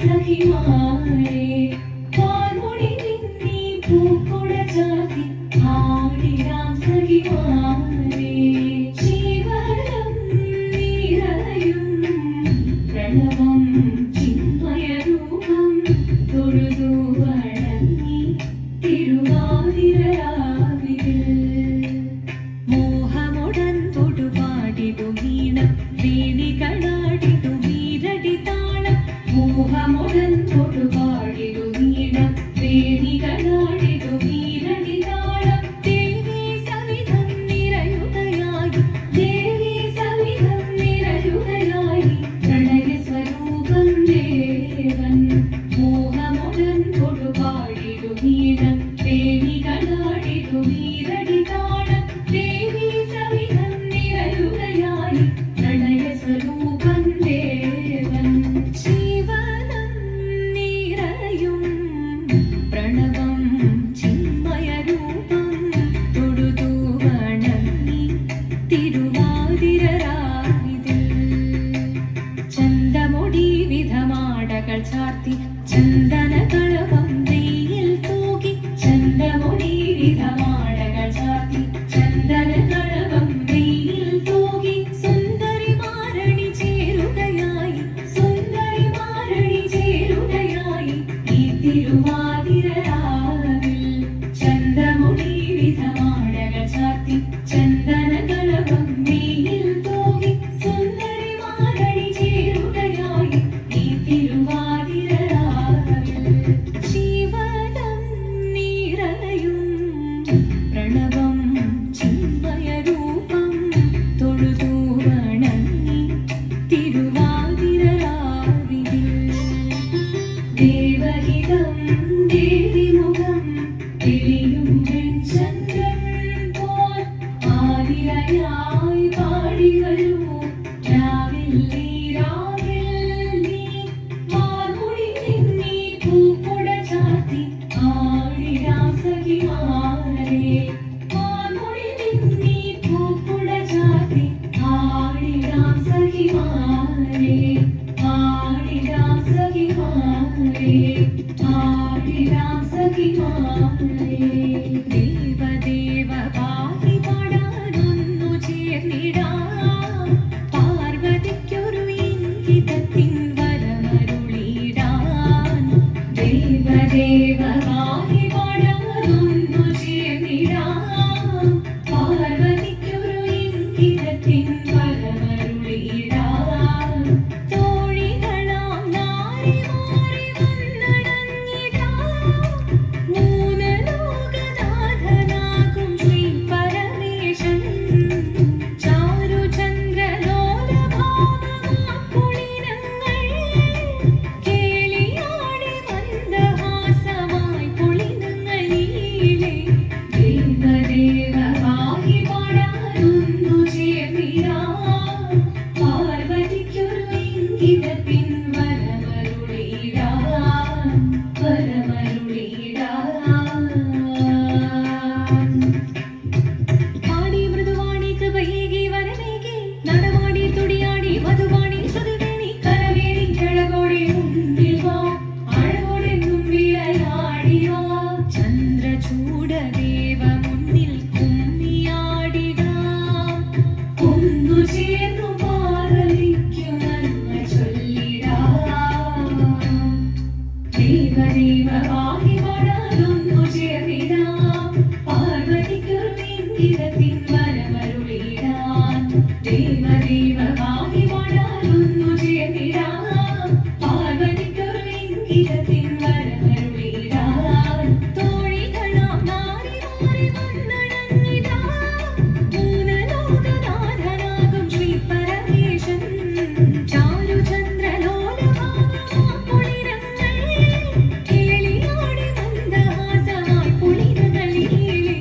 സഖിമാരെ പാൽമൊഴി തിന്നി പൂക്കുട ചാത്തി ആടിടാം സഖിമാരെ ജീവനം നിറയും പ്രണവം ചിന്മയരൂപം തൊഴുതു വണങ്ങി തിരുവാതിരരാവിൽ മോഹമുടൻ തൊടുപാടിടും വീണം വേണികളാടിടും വീരടി താളം മോഹമുടൻ തൊടുപാടിടും വീണം വേണികളാടിടും വീരടി താളം ദേവി സവിധം നിറയുകയായി ദേവി സവിധം നിറയുകയായി പ്രണയ സ്വരൂപം ദേവൻ മോഹമുടൻ തൊടുപാടിടും വീണം വേണികളാടിടും വീരടി താളം ദേവി സവിധം നിറയുകയായി പ്രണയ സ്വരൂപം ദേവൻ ജീവനം നിറയും പ്രണവം ചിന്മയരൂപം തൊഴുതു വണങ്ങി തിരുവാതിരരാവിതിൽ ചന്തമൊടി വിധമാടകൾ ചാർത്തി ചന്ദനകളവം നെയ്യിൽ തൂകി ചന്തമൊടി വിധമാടകൾ ചാർത്തി ചന്ദനകളവം നെയ്യിൽ തൂകി സുന്ദരി മാരണി ചേരുകയായി സുന്ദരി മാരണി ചേരുകയായി ഈ തിരുവാതിരരാവിൽ ചന്തമൊടി വിധമാടകൾ ചാർത്തി ചന്ദനകളവം നെയ്യിൽ തൂകി സുന്ദരി മാരണി ചേരുകയായി ഈ തിരുവാതിരരാവിൽ ജീവനം നിറയും പ്രണവം ചിന്മയരൂപം തൊഴുതു വണങ്ങി തിരുവാതിരരാവിൽ ദേവഹിതം ദേവിമുഖം തെളിയും വെൺചന്ദ്രൻ പോൽ ആതിരയായി പാടി വരൂ രാവിൽ നീ മാർമുടി തിന്നി പൂക്കുട ചാർത്തി ആടിടാം സഖിമാരെ മാർമുടി തിന്നി പൂക്കുട ചാർത്തി ആടിടാം സഖിമാരെ ആടിടാം സഖിമാരെ ആടിടാം സഖിമാരെ ദേവദേവ പാടി പാടാനൊന്നു ചേർന്നിടാം പാർവതിക്കൊരു ഇംഗിതത്തിൻ വരമരുളിടാൻ ദേവദേവ പാടി പാടാനൊന്നു ചേർന്നിടാം പാർവതിക്കൊരു ഇംഗിതത്തിൻ വരമരുളിടാൻ തോഴികളാം നാരിമാരെ വന്നടങ്ങിടാം മൂന്നലോകനാഥനാകും ശ്രീ പരമേശൻ ചാരുചന്ദ്രലോലഭാവമാക്കുളിരങ്ങൾ കേളിയാടി മന്ദഹാസമായി കുളിനങ്ങളീലെ ദേവദേവ പാഹി പാടാനൊന്നു ചേർന്നിടാം പാർവതിക്കൊരു ഇംഗിതത്തിൻ വരമരുളിടാൻ വരമരുളിടാൻ പാടി മൃദുവാണി കൃപയേകി വരമേകി നടമാടി തുടിയാടി മധുവാണി സുതിവേണി കരവേണി കിഴകോടെ മുന്നിൽ വാ അഴകോടെന്നും വിളയാടി വാ ചന്ദ്രചൂഡദേവ മുന്നിൽ കുമ്മിയാടിടാം ഒന്നു ചേർന്നു പാർവതിക്കു നന്മ ചൊല്ലിടാം ദേവദേവ പാഹി പാടാനൊന്നു ചേർന്നിടാം പാർവതിക്കൊരു ഇംഗിതത്തിൻ വരമരുളിടാൻ ദേവദേവ പാഹി പാടാനൊന്നു ചേർന്നിടാം പാർവതിക്കൊരു ഇംഗിതത്തിൻ വരമരുളിടാൻ തോഴികളാം നാരിമാരെ വന്നടങ്ങിടാം മൂന്നലോകനാഥനാകും ശ്രീ പരമേശൻ ചാരുചന്ദ്രലോലഭാവമാക്കുളിരങ്ങൾ കേളിയാടി മന്ദഹാസമായി കുളിരങ്ങളീലെ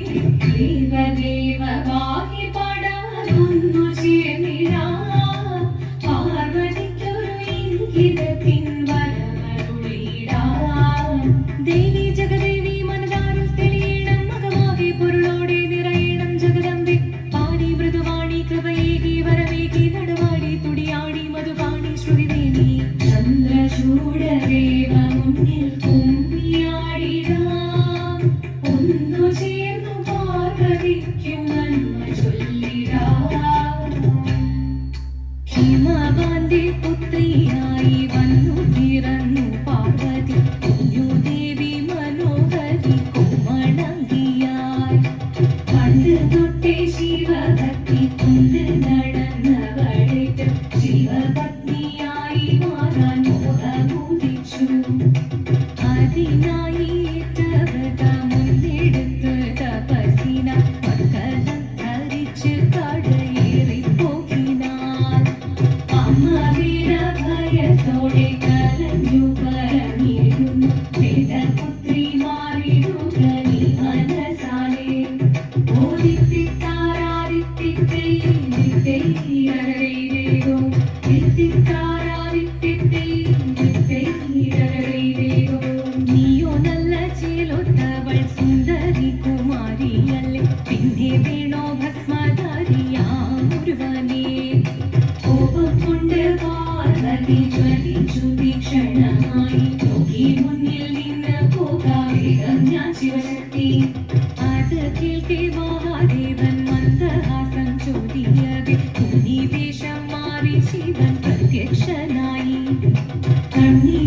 ദേവദേവ പാഹി പാടാനൊന്നു ചേർന്നിടാം പാർവതിക്കൊരു ഇംഗിതത്തിൻ വരമരുളിടാൻ ചൂടദേവ മുന്നിൽ കുമ്മിയാടിടാം ഒന്നു ചേർന്നു പാർവതിക്കും നന്മ ചൊല്ലിടാം ഹിമവാന്റെ പുത്രിയായി വന്നു പിറന്നു പാർവതി കുഞ്ഞുദേവി മനോഹരി കോമളങ്കിയായി പണ്ട് തൊട്ടേ ശിവഭക്തി കൊണ്ട് നടന്നവൾക്ക് ശിവപത്നിയായി മാറാൻ മോഹമുദിച്ചു അതിനായി തപത മുന്നെടുത്ത് തപസിന മക്കള ധരിച്ച് കടയേറിപ്പോകിനാൾ അമ്മ വീരഭയത്തോടെ കരഞ്ഞു പറഞ്ഞിരുന്നു വേദപുത്രി മാറിടുക നീ മനസാലെ നീയോ നല്ല ചേലൊത്തവൾ സുന്ദരി കുമാരിയല്ലേ പിന്നെ വേണോ ഭസ്മധാരിയാമുരുവനേ കോപം കൊണ്ട് പാർവതി ജ്വലിച്ചു തീക്ഷണമായി നോക്കി മുന്നിൽ നിന്ന് പോകാവേഗം ഞാൻ ശിവശക്തി അത് കേൾക്കെ മഹാദേവൻ മന്ദഹാസം ചോദിയവേ മുനിവേഷം മാറി ശിവൻ പ്രത്യക്ഷനായി കണ്ണി